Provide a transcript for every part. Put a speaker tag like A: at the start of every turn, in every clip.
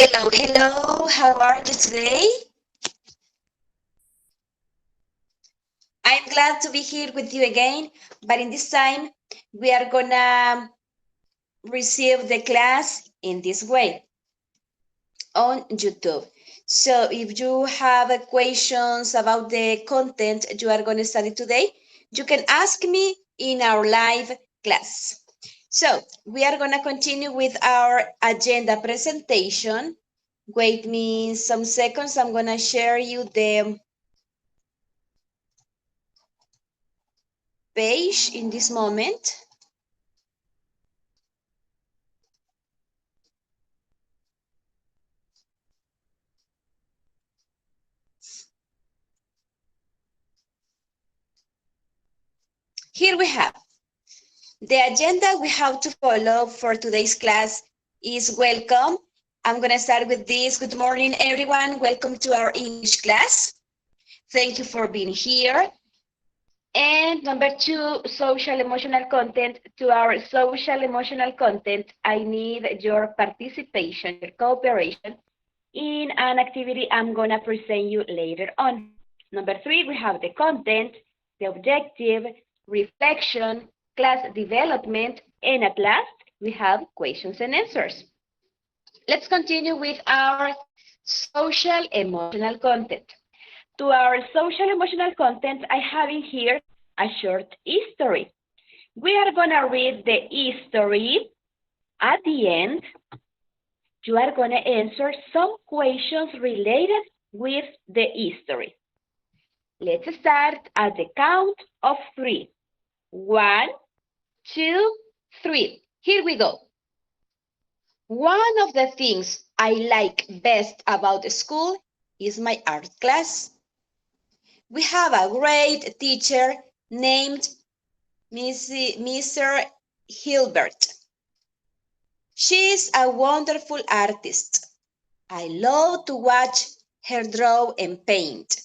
A: Hello, hello, how are you today? I'm glad to be here with you again, but in this time, we are gonna receive the class in this way on YouTube. So if you have questions about the content you are gonna study today, you can ask me in our live class. So we are gonna continue with our agenda presentation. Wait me some seconds. I'm gonna share you the page in this moment. Here we have the agenda we have to follow for today's class is welcome. I'm gonna start with this. Good morning, everyone. Welcome to our English class. Thank you for being here. And number two, social emotional content. To our social emotional content, I need your participation, your cooperation in an activity I'm gonna present you later on. Number three, we have the content, the objective, reflection, class development, and at last, we have questions and answers. Let's continue with our social emotional content. To our social emotional content, I have in here a short history. We are going to read the history. At the end, you are going to answer some questions related with the history. Let's start at the count of 3. 1, 2, 3. Here we go. One of the things I like best about school is my art class. We have a great teacher named Mr. Hilbert. She is a wonderful artist. I love to watch her draw and paint.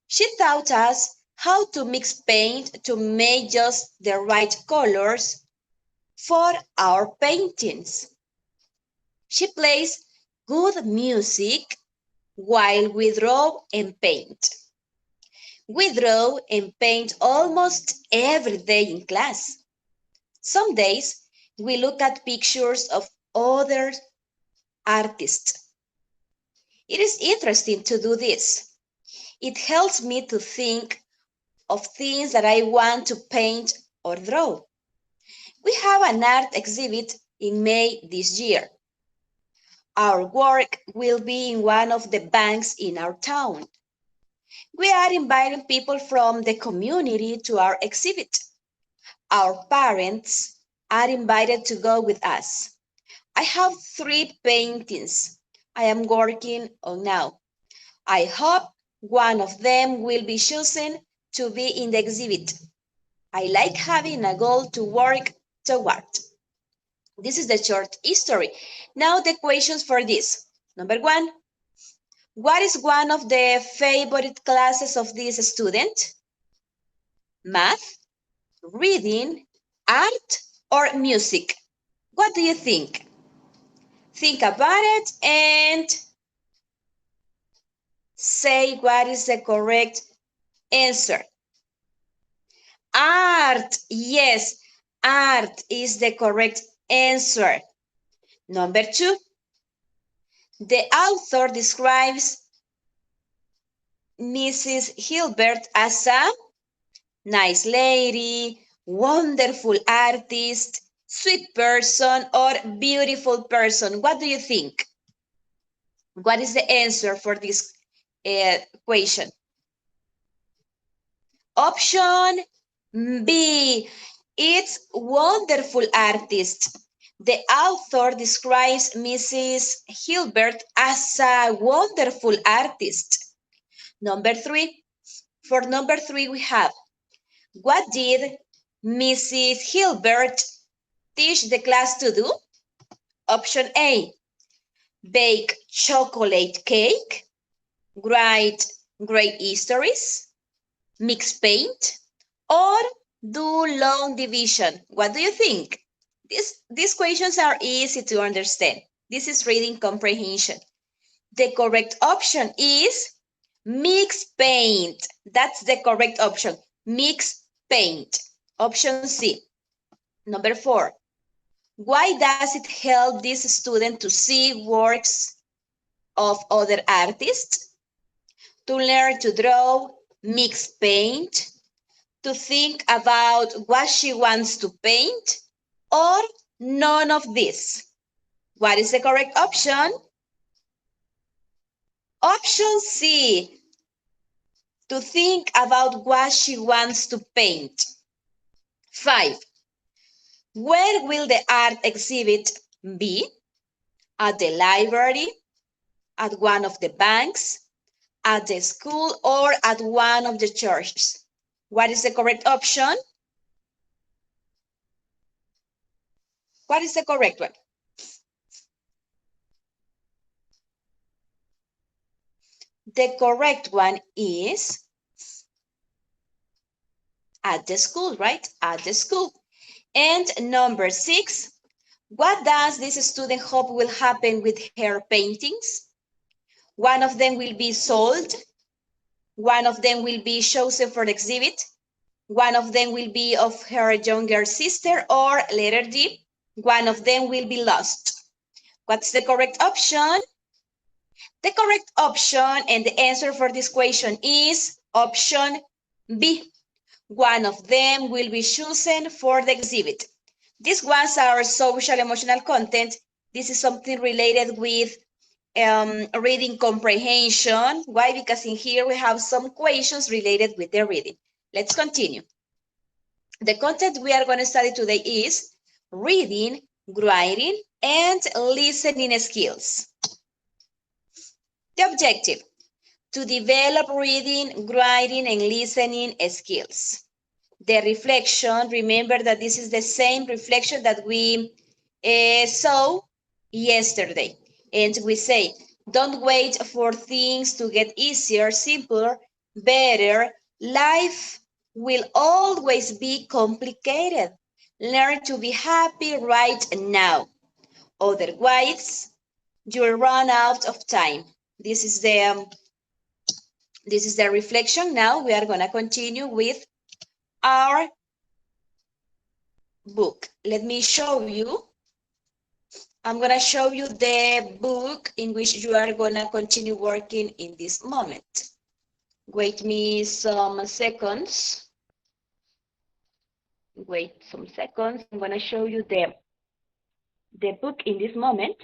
A: She taught us how to mix paint to make just the right colors for our paintings. She plays good music while we draw and paint. We draw and paint almost every day in class. Some days we look at pictures of other artists. It is interesting to do this. It helps me to think of things that I want to paint or draw. We have an art exhibit in May this year. Our work will be in one of the banks in our town. We are inviting people from the community to our exhibit. Our parents are invited to go with us. I have 3 paintings I am working on now. I hope one of them will be chosen to be in the exhibit. I like having a goal to work toward. This is the short history. Now the questions for this. Number 1, what is one of the favorite classes of this student? Math, reading, art, or music? What do you think? Think about it and say what is the correct answer. Art, yes, art is the correct answer. Number 2, the author describes Mrs. Hilbert as a nice lady, wonderful artist, sweet person, or beautiful person. What do you think? What is the answer for this question? Option B, it's wonderful artist. The author describes Mrs. Hilbert as a wonderful artist. Number 3, for number 3 we have, what did Mrs. Hilbert teach the class to do? Option A, bake chocolate cake, write great histories, mix paint, or do long division. What do you think? These questions are easy to understand. This is reading comprehension. The correct option is mix paint. That's the correct option. Mix paint. Option C. Number 4. Why does it help this student to see works of other artists? To learn to draw, mix paint, to think about what she wants to paint, or none of this? What is the correct option? Option C, to think about what she wants to paint. 5. Where will the art exhibit be? At the library, at one of the banks, at the school, or at one of the churches? What is the correct option? What is the correct one? The correct one is at the school, right? At the school. And number 6, what does this student hope will happen with her paintings? One of them will be sold. One of them will be chosen for exhibit. One of them will be of her younger sister, or letter D, one of them will be lost. What's the correct option? The correct option and the answer for this question is option B. One of them will be chosen for the exhibit. These ones are social emotional content. This is something related with reading comprehension. Why? Because in here we have some questions related with the reading. Let's continue. The content we are going to study today is reading, writing, and listening skills. The objective, to develop reading, writing, and listening skills. The reflection, remember that this is the same reflection that we saw yesterday. And we say, don't wait for things to get easier, simpler, better. Life will always be complicated. Learn to be happy right now. Otherwise, you'll run out of time. This is the reflection. Now we are going to continue with our book. Let me show you. I'm going to show you the book in which you are going to continue working in this moment. Wait me some seconds. Wait some seconds. I'm going to show you the book in this moment.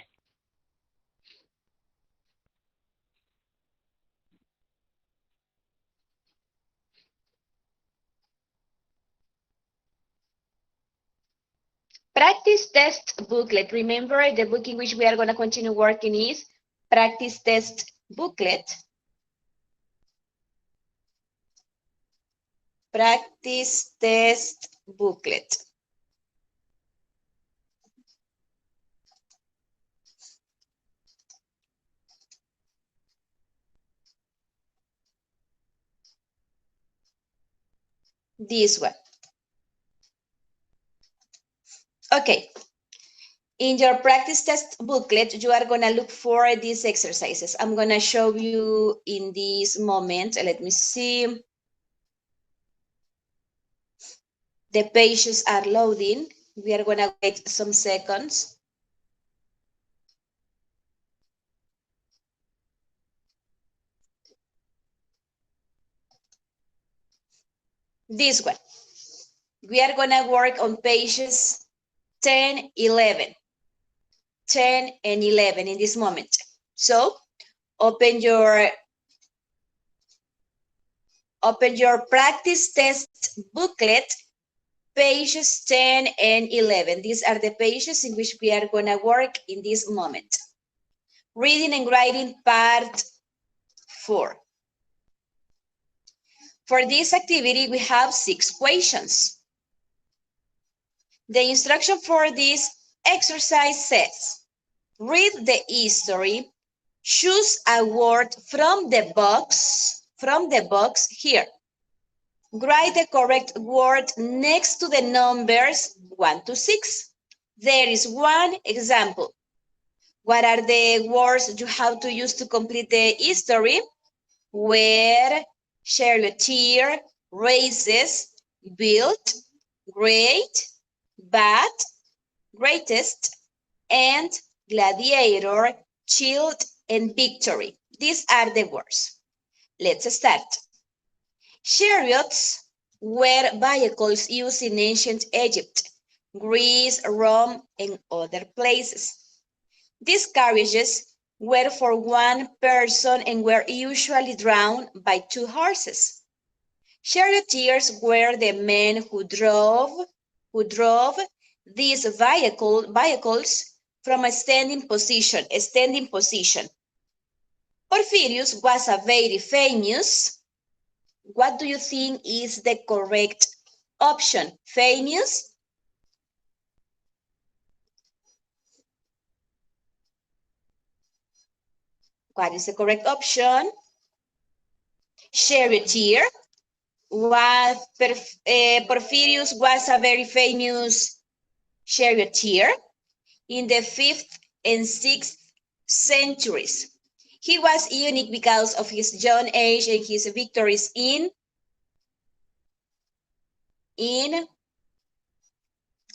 A: Practice test booklet. Remember, the book in which we are going to continue working is practice test booklet. Practice test booklet. This one. Okay. In your practice test booklet, you are going to look for these exercises. I'm going to show you in this moment. Let me see. The pages are loading. We are going to wait some seconds. This one. We are going to work on pages 10, 11. 10 and 11 in this moment. So open your practice test booklet, pages 10 and 11. These are the pages in which we are going to work in this moment. Reading and writing part 4. For this activity, we have 6 questions. The instruction for this exercise says, read the history, choose a word from the box here. Write the correct word next to the numbers 1 to 6. There is one example. What are the words you have to use to complete the history? Where, charioteer, races, built, great, bad, greatest, and gladiator, shield, and victory. These are the words. Let's start. Chariots were vehicles used in ancient Egypt, Greece, Rome, and other places. These carriages were for one person and were usually drawn by 2 horses. Charioteers were the men who drove these vehicles from a standing position. Porphyrius was a very famous. What do you think is the correct option? Famous? What is the correct option? Charioteer. Porphyrius was a very famous charioteer in the 5th and 6th centuries. He was unique because of his young age and his victories in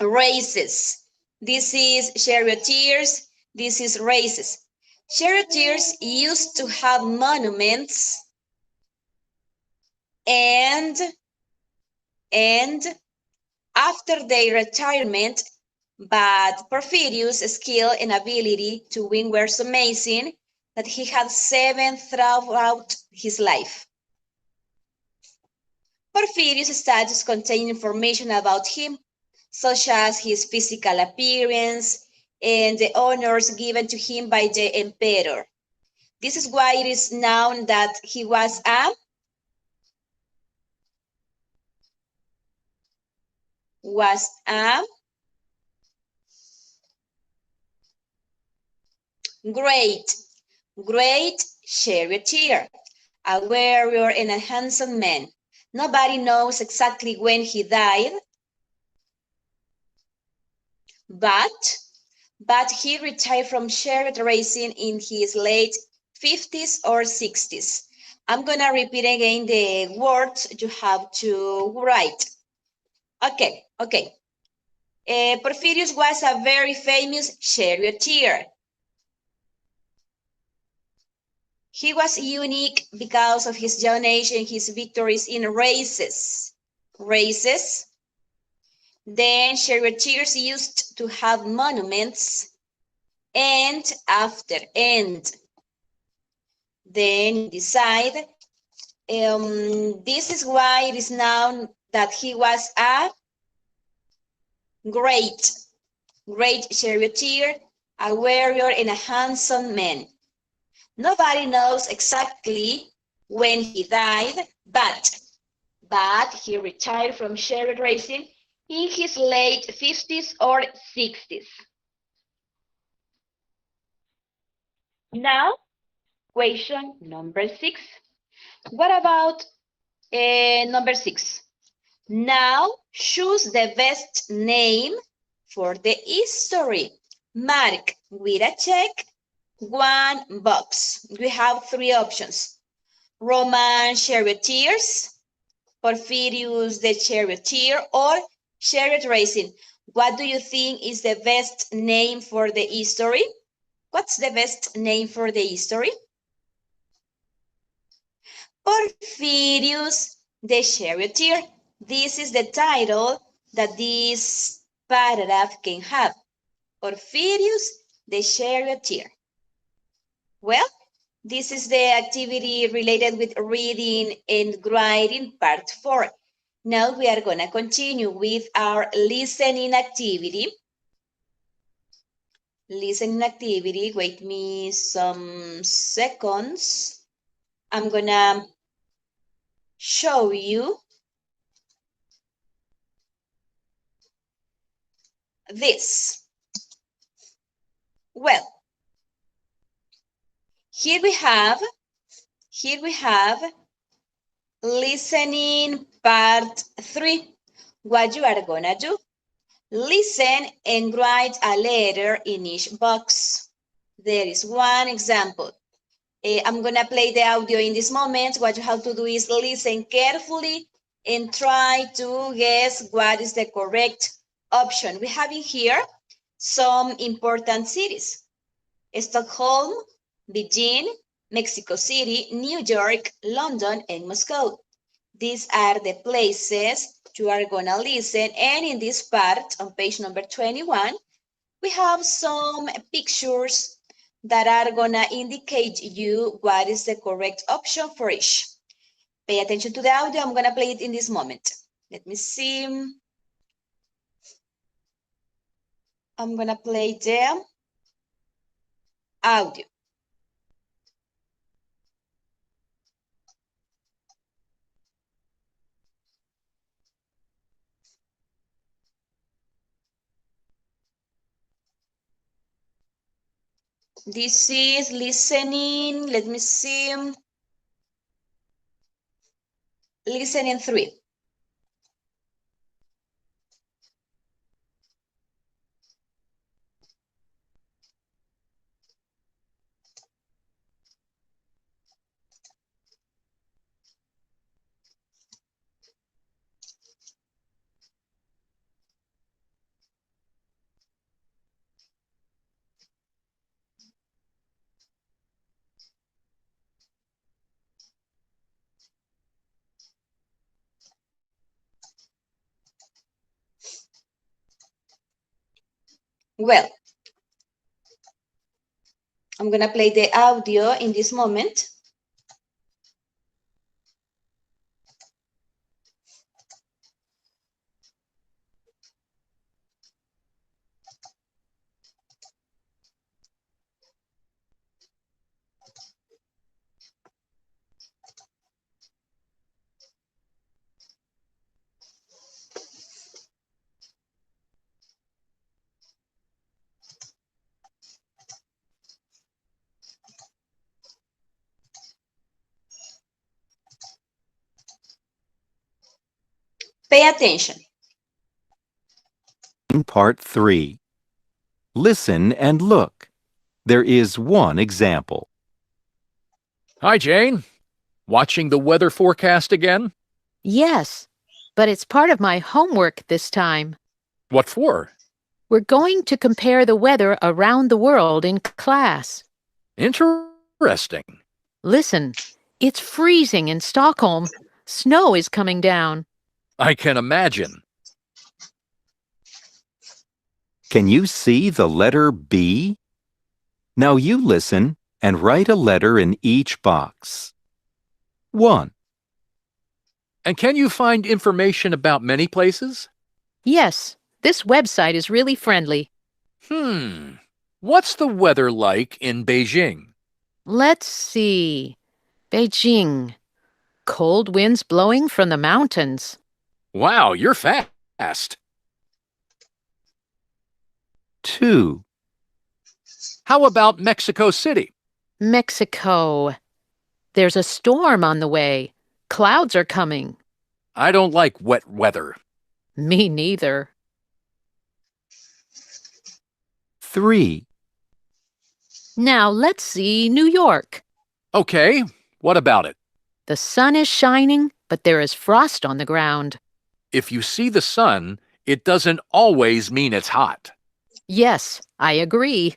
A: races. This is charioteers, this is races. Charioteers used to have monuments and after their retirement, but Porphyrius' skill and ability to win were so amazing that he had 7 throughout his life. Porphyrius' statues contain information about him, such as his physical appearance and the honors given to him by the emperor. This is why it is known that he was a great charioteer, a warrior and a handsome man. Nobody knows exactly when he died, but he retired from chariot racing in his late 50s or 60s. I'm going to repeat again the words you have to write. Okay. Porphyrius was a very famous charioteer. He was unique because of his young age and his victories in races. Then charioteers used to have monuments and after end. Then decide. This is why it is known that he was a great charioteer, a warrior, and a handsome man. Nobody knows exactly when he died, but he retired from chariot racing in his late 50s or 60s. Now, question number 6. What about number 6? Now choose the best name for the history. Mark with a check one box. We have three options. Roman charioteers, Porphyrius the charioteer, or chariot racing. What do you think is the best name for the history? What's the best name for the history? Porphyrius the charioteer. This is the title that this paragraph can have. Porphyrius the charioteer. Well, this is the activity related with reading and writing part 4. Now we are going to continue with our listening activity. Listening activity, wait me some seconds. I'm going to show you this. Well, here we have listening part 3. What you are going to do? Listen and write a letter in each box. There is one example. I'm going to play the audio in this moment. What you have to do is listen carefully and try to guess what is the correct option. We have in here some important cities: Stockholm, Beijing, Mexico City, New York, London, and Moscow. These are the places you are going to listen. And in this part, on page number 21, we have some pictures that are going to indicate you what is the correct option for each. Pay attention to the audio. I'm going to play it in this moment. Let me see. I'm going to play the audio. This is listening. Let me see. Listening 3. Well, I'm going to play the audio in this moment. Pay attention.
B: Part 3. Listen and look. There is one example.
C: Hi, Jane. Watching the weather forecast again?
D: Yes, but it's part of my homework this time.
C: What for?
D: We're going to compare the weather around the world in class.
C: Interesting.
D: Listen, it's freezing in Stockholm. Snow is coming down.
C: I can imagine.
B: Can you see the letter B? Now you listen and write a letter in each box. 1.
C: And can you find information about many places?
D: Yes, this website is really friendly.
C: What's the weather like in Beijing?
D: Let's see. Beijing. Cold winds blowing from the mountains.
C: Wow, you're fast.
B: 2.
C: How about Mexico City?
D: Mexico. There's a storm on the way. Clouds are coming.
C: I don't like wet weather.
D: Me neither.
B: 3.
D: Now let's see New York.
C: Okay, what about it?
D: The sun is shining, but there is frost on the ground.
C: If you see the sun, it doesn't always mean it's hot.
D: Yes, I agree.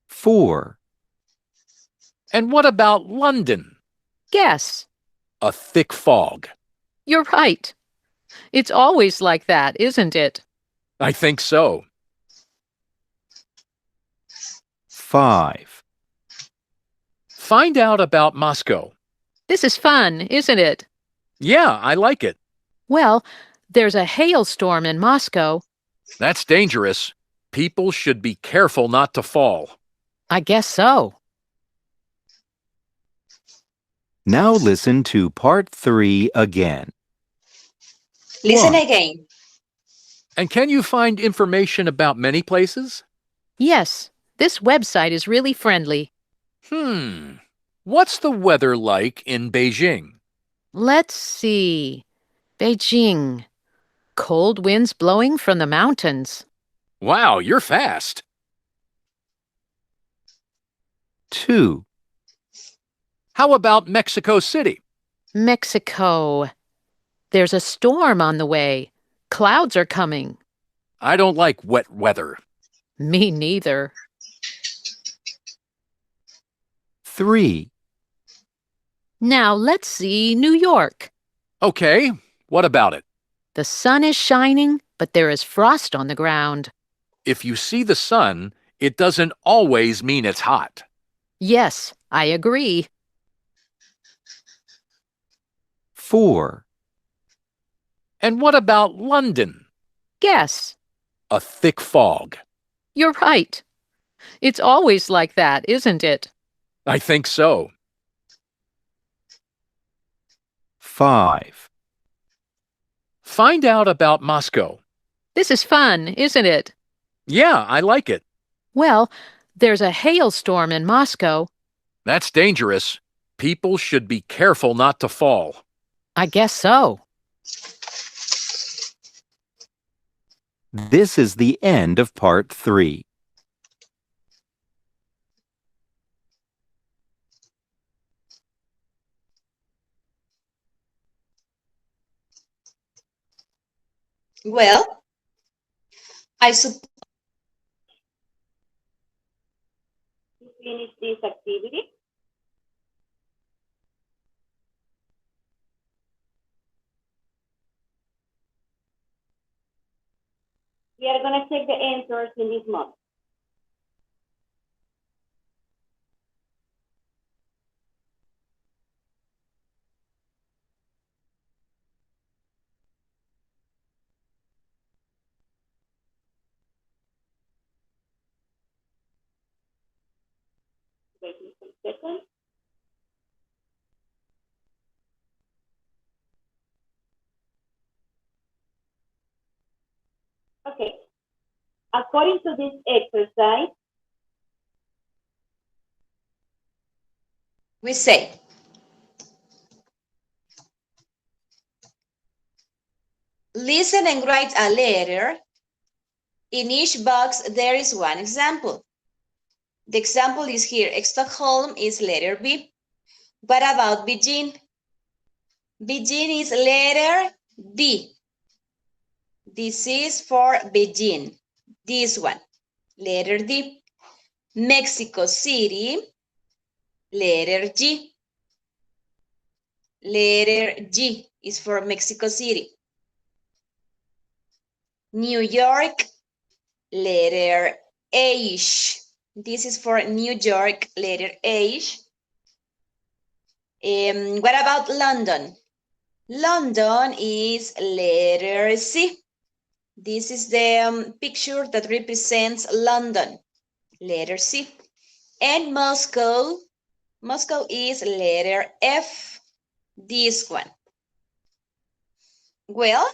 B: 4.
C: And what about London?
D: Guess.
C: A thick fog.
D: You're right. It's always like that, isn't it?
C: I think so.
B: 5.
C: Find out about Moscow.
D: This is fun, isn't it?
C: Yeah, I like it.
D: Well, there's a hailstorm in Moscow.
C: That's dangerous. People should be careful not to fall.
D: I guess so.
B: Now listen to part 3 again.
A: Listen
B: 1.
A: again.
C: And can you find information about many places?
D: Yes, this website is really friendly.
C: What's the weather like in Beijing?
D: Let's see. Beijing. Cold winds blowing from the mountains.
C: Wow, you're fast.
B: 2.
C: How about Mexico City?
D: Mexico. There's a storm on the way. Clouds are coming.
C: I don't like wet weather.
D: Me neither.
B: 3.
D: Now let's see New York.
C: Okay, what about it?
D: The sun is shining, but there is frost on the ground.
C: If you see the sun, it doesn't always mean it's hot.
D: Yes, I agree.
B: 4.
C: And what about London?
D: Guess.
C: A thick fog.
D: You're right. It's always like that, isn't it?
C: I think so.
B: 5.
C: Find out about Moscow.
D: This is fun, isn't it?
C: Yeah, I like it.
D: Well, there's a hailstorm in Moscow.
C: That's dangerous. People should be careful not to fall.
D: I guess so.
B: This is the end of part 3.
A: Well, I suppose to finish this activity. We are going to check the answers in this month. Wait a second. Okay. According to this exercise, we say, listen and write a letter. In each box, there is one example. The example is here. Stockholm is letter B. What about Beijing? Beijing is letter B. This is for Beijing. This one, letter D. Mexico City, letter G. Letter G is for Mexico City. New York, letter H. This is for New York, letter H. What about London? London is letter C. This is the picture that represents London, letter C. And Moscow, Moscow is letter F, this one. Well,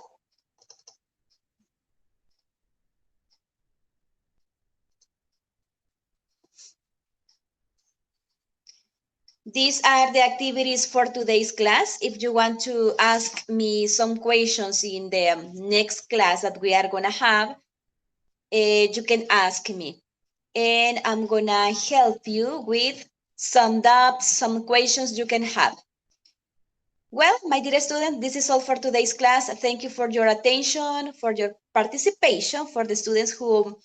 A: These are the activities for today's class. If you want to ask me some questions in the next class that we are going to have, you can ask me. And I'm going to help you with some doubts, some questions you can have. Well, my dear students, this is all for today's class. Thank you for your attention, for your participation, for the students who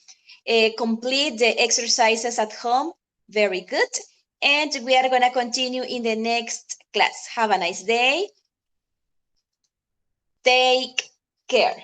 A: complete the exercises at home. Very good. And we are going to continue in the next class. Have a nice day. Take care.